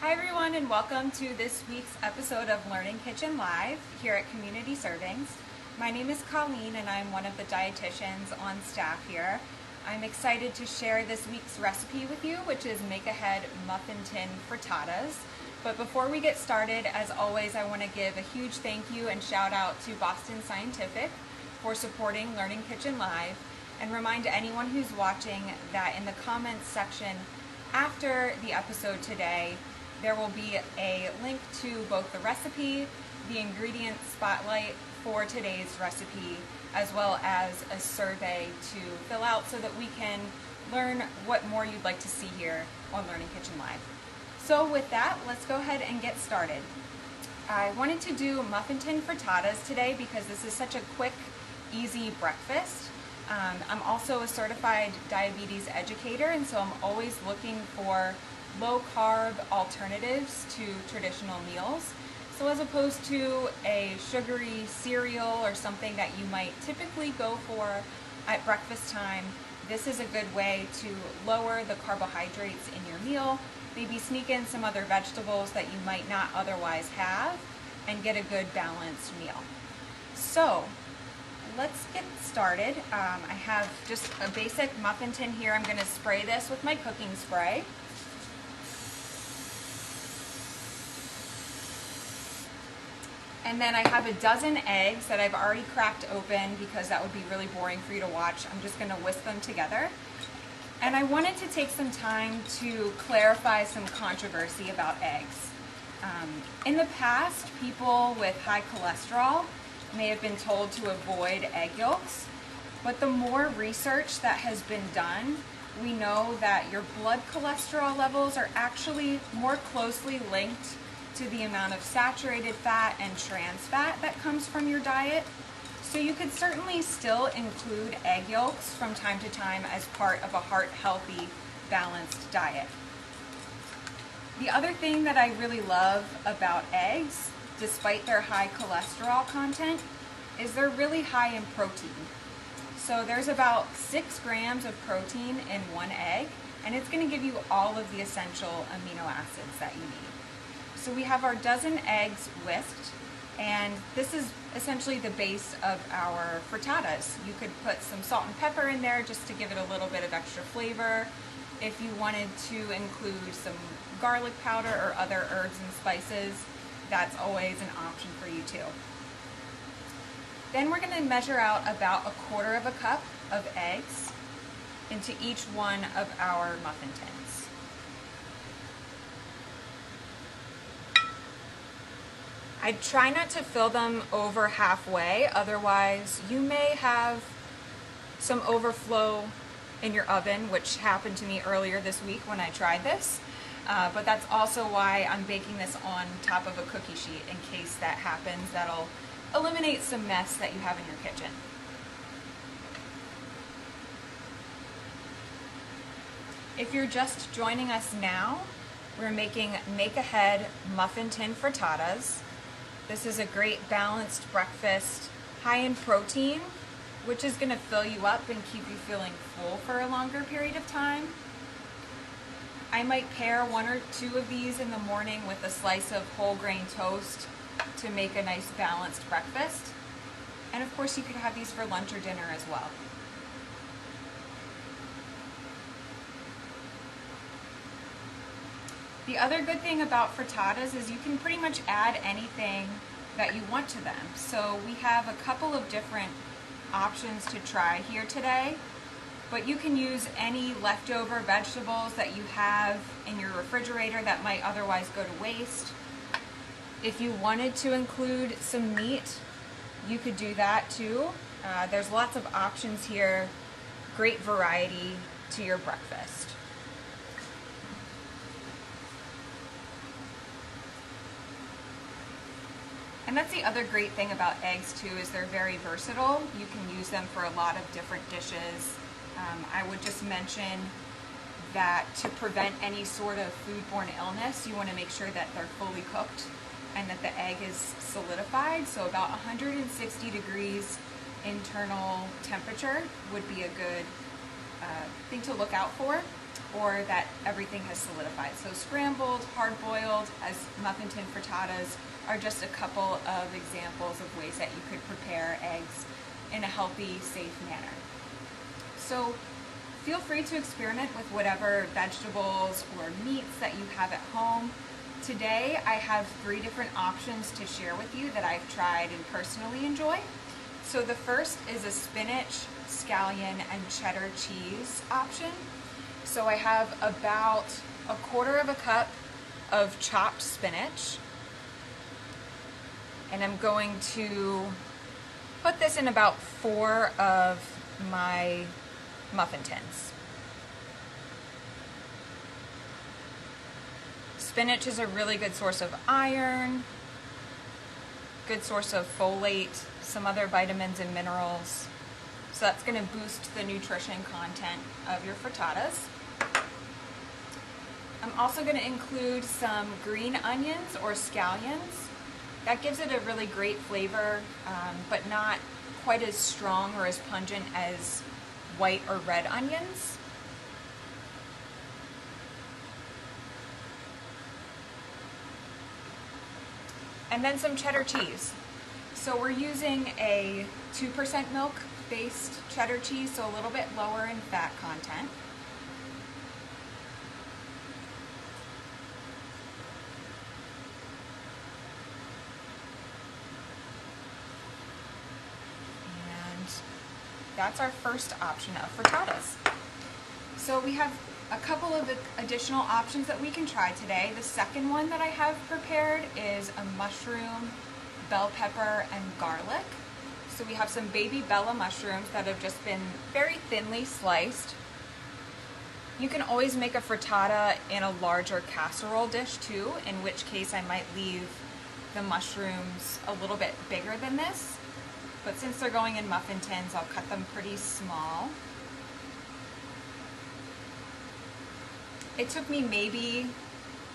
Hi everyone, and welcome to this week's episode of Learning Kitchen Live here at Community Servings. My name is Colleen and I'm one of the dietitians on staff here. I'm excited to share this week's recipe with you, which is make-ahead muffin tin frittatas. But before we get started, as always, I want to give a huge thank you and shout out to Boston Scientific for supporting Learning Kitchen Live, and remind anyone who's watching that in the comments section after the episode today, there will be a link to both the recipe, the ingredient spotlight for today's recipe, as well as a survey to fill out so that we can learn what more you'd like to see here on Learning Kitchen Live. So with that, let's go ahead and get started. I wanted to do muffin tin frittatas today because this is such a quick, easy breakfast. I'm also a certified diabetes educator, and so I'm always looking for low-carb alternatives to traditional meals. So as opposed to a sugary cereal or something that you might typically go for at breakfast time, this is a good way to lower the carbohydrates in your meal, maybe sneak in some other vegetables that you might not otherwise have, and get a good balanced meal. So let's get started. I have just a basic muffin tin here. I'm going to spray this with my cooking spray. And then I have a dozen eggs that I've already cracked open because that would be really boring for you to watch. I'm just going to whisk them together. And I wanted to take some time to clarify some controversy about eggs. In the past, people with high cholesterol may have been told to avoid egg yolks, but the more research that has been done, we know that your blood cholesterol levels are actually more closely linked to the amount of saturated fat and trans fat that comes from your diet. So you could certainly still include egg yolks from time to time as part of a heart-healthy, balanced diet. The other thing that I really love about eggs, despite their high cholesterol content, is they're really high in protein. So there's about 6 grams of protein in one egg, and it's going to give you all of the essential amino acids that you need. So we have our dozen eggs whisked, and this is essentially the base of our frittatas. You could put some salt and pepper in there just to give it a little bit of extra flavor. If you wanted to include some garlic powder or other herbs and spices, that's always an option for you too. Then we're going to measure out about 1/4 cup of eggs into each one of our muffin tins. I try not to fill them over halfway, otherwise you may have some overflow in your oven, which happened to me earlier this week when I tried this. But that's also why I'm baking this on top of a cookie sheet in case that happens. That'll eliminate some mess that you have in your kitchen. If you're just joining us now, we're making make-ahead muffin tin frittatas. This is a great balanced breakfast, high in protein, which is going to fill you up and keep you feeling full for a longer period of time. I might pair 1 or 2 of these in the morning with a slice of whole grain toast to make a nice balanced breakfast. And of course you could have these for lunch or dinner as well. The other good thing about frittatas is you can pretty much add anything that you want to them. So we have a couple of different options to try here today, but you can use any leftover vegetables that you have in your refrigerator that might otherwise go to waste. If you wanted to include some meat, you could do that too. There's lots of options here, great variety to your breakfast. And that's the other great thing about eggs too, is they're very versatile. You can use them for a lot of different dishes. I would just mention that to prevent any sort of foodborne illness, you want to make sure that they're fully cooked and that the egg is solidified. So about 160 degrees internal temperature would be a good thing to look out for. or that everything has solidified. So scrambled, hard-boiled, as muffin tin frittatas are just a couple of examples of ways that you could prepare eggs in a healthy, safe manner. So feel free to experiment with whatever vegetables or meats that you have at home. Today I have 3 different options to share with you that I've tried and personally enjoy. So the first is a spinach, scallion, and cheddar cheese option. So I have about 1/4 cup of chopped spinach, and I'm going to put this in about 4 of my muffin tins. Spinach is a really good source of iron, good source of folate, some other vitamins and minerals. So that's going to boost the nutrition content of your frittatas. I'm also going to include some green onions or scallions. That gives it a really great flavor, but not quite as strong or as pungent as white or red onions. And then some cheddar cheese. So we're using a 2% milk based cheddar cheese, so a little bit lower in fat content. And that's our first option of frittatas. So we have a couple of additional options that we can try today. The second one that I have prepared is a mushroom, bell pepper, and garlic. So we have some baby Bella mushrooms that have just been very thinly sliced. You can always make a frittata in a larger casserole dish too, in which case I might leave the mushrooms a little bit bigger than this. But since they're going in muffin tins, I'll cut them pretty small. It took me maybe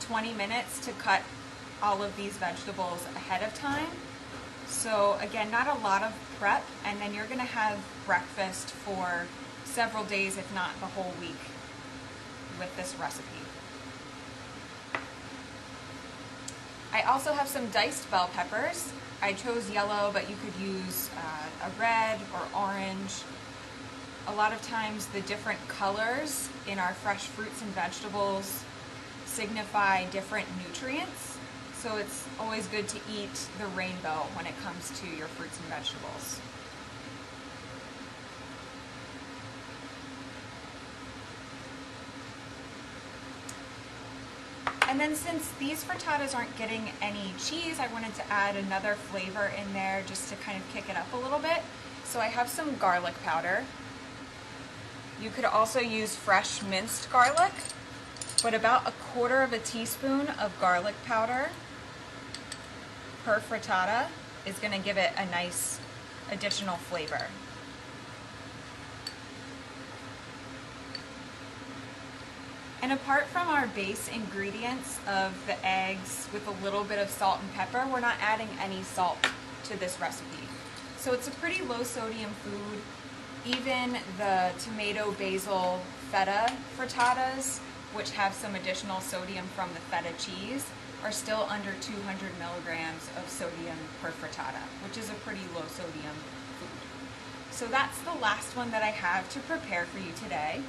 20 minutes to cut all of these vegetables ahead of time. So again, not a lot of prep, and then you're gonna have breakfast for several days, if not the whole week, with this recipe. I also have some diced bell peppers. I chose yellow, but you could use a red or orange. A lot of times the different colors in our fresh fruits and vegetables signify different nutrients. So it's always good to eat the rainbow when it comes to your fruits and vegetables. And then since these frittatas aren't getting any cheese, I wanted to add another flavor in there just to kind of kick it up a little bit. So I have some garlic powder. You could also use fresh minced garlic, but about 1/4 teaspoon of garlic powder per frittata is going to give it a nice additional flavor. And apart from our base ingredients of the eggs with a little bit of salt and pepper, we're not adding any salt to this recipe. So it's a pretty low sodium food. Even the tomato basil feta frittatas, which have some additional sodium from the feta cheese, are still under 200 milligrams of sodium per frittata, which is a pretty low sodium food. So that's the last one that I have to prepare for you today.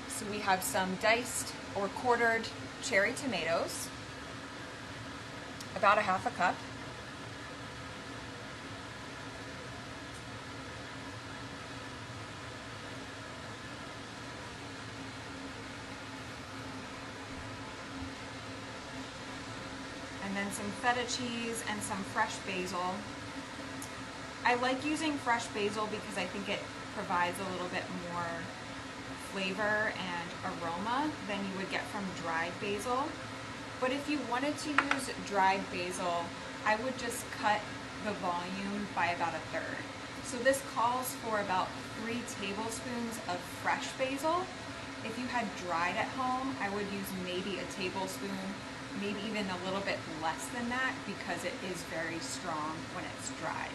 So we have some diced or quartered cherry tomatoes, about 1/2 cup. And then some feta cheese and some fresh basil. I like using fresh basil because I think it provides a little bit more flavor and aroma than you would get from dried basil. But if you wanted to use dried basil, I would just cut the volume by about 1/3. So this calls for about 3 tablespoons of fresh basil. If you had dried at home, I would use maybe a tablespoon, maybe even a little bit less than that, because it is very strong when it's dried.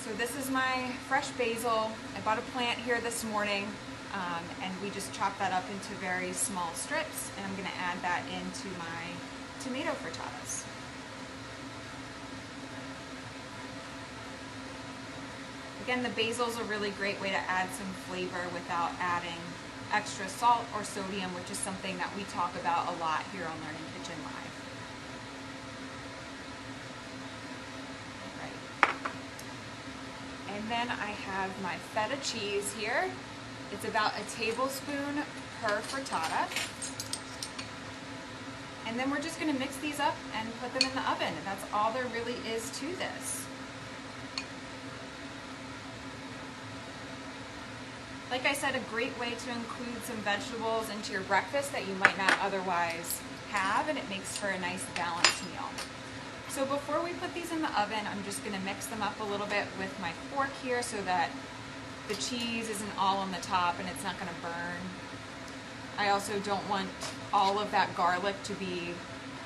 So this is my fresh basil. I bought a plant here this morning. and we just chop that up into very small strips, and I'm going to add that into my tomato frittatas. Again, the basil is a really great way to add some flavor without adding extra salt or sodium, which is something that we talk about a lot here on Learning Kitchen Live. And then I have my feta cheese here. It's about a tablespoon per frittata. And then we're just going to mix these up and put them in the oven. That's all there really is to this. Like I said, a great way to include some vegetables into your breakfast that you might not otherwise have, and it makes for a nice balanced meal. So before we put these in the oven, I'm just going to mix them up a little bit with my fork here so that the cheese isn't all on the top and it's not going to burn. I also don't want all of that garlic to be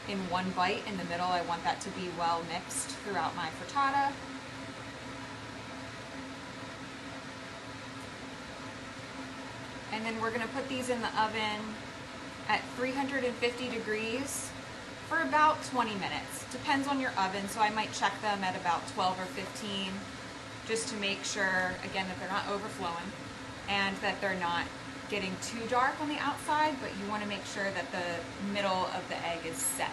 in one bite in the middle. I want that to be well mixed throughout my frittata. And then we're going to put these in the oven at 350 degrees for about 20 minutes. Depends on your oven, so I might check them at about 12 or 15 just to make sure, again, that they're not overflowing and that they're not getting too dark on the outside, but you want to make sure that the middle of the egg is set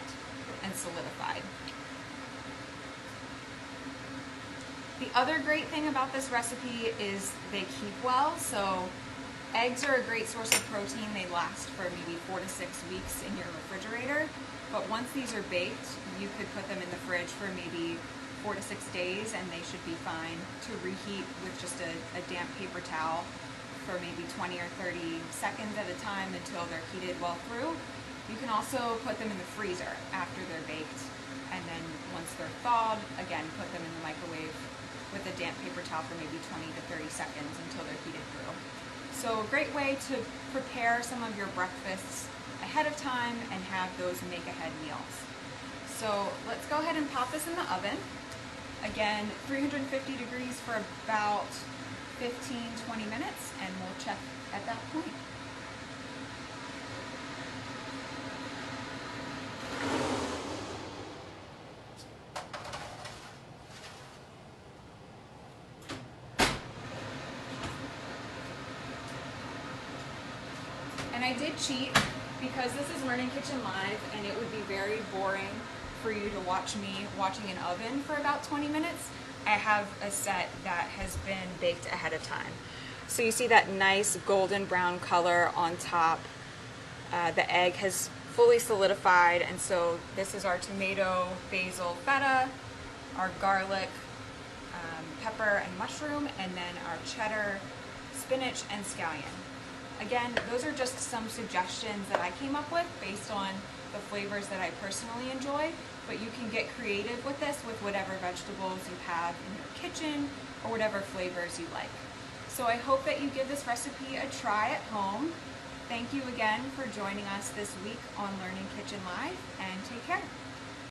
and solidified. The other great thing about this recipe is they keep well, so eggs are a great source of protein. They last for maybe 4 to 6 weeks in your refrigerator, but once these are baked, you could put them in the fridge for maybe 4 to 6 days and they should be fine to reheat with just a damp paper towel for maybe 20 or 30 seconds at a time until they're heated well through. You can also put them in the freezer after they're baked, and then once they're thawed, again, put them in the microwave with a damp paper towel for maybe 20 to 30 seconds until they're heated through. So a great way to prepare some of your breakfasts ahead of time and have those make-ahead meals. So let's go ahead and pop this in the oven. Again, 350 degrees for about 15-20 minutes, and we'll check at that point. And I did cheat because this is Learning Kitchen Live and it would be very boring for you to watch me watching an oven for about 20 minutes. I have a set that has been baked ahead of time. So you see that nice golden brown color on top. The egg has fully solidified, and so this is our tomato, basil, feta, our garlic, pepper and mushroom, and then our cheddar, spinach, and scallion. Again, those are just some suggestions that I came up with based on the flavors that I personally enjoy, but you can get creative with this with whatever vegetables you have in your kitchen or whatever flavors you like. So I hope that you give this recipe a try at home. Thank you again for joining us this week on Learning Kitchen Live, and take care.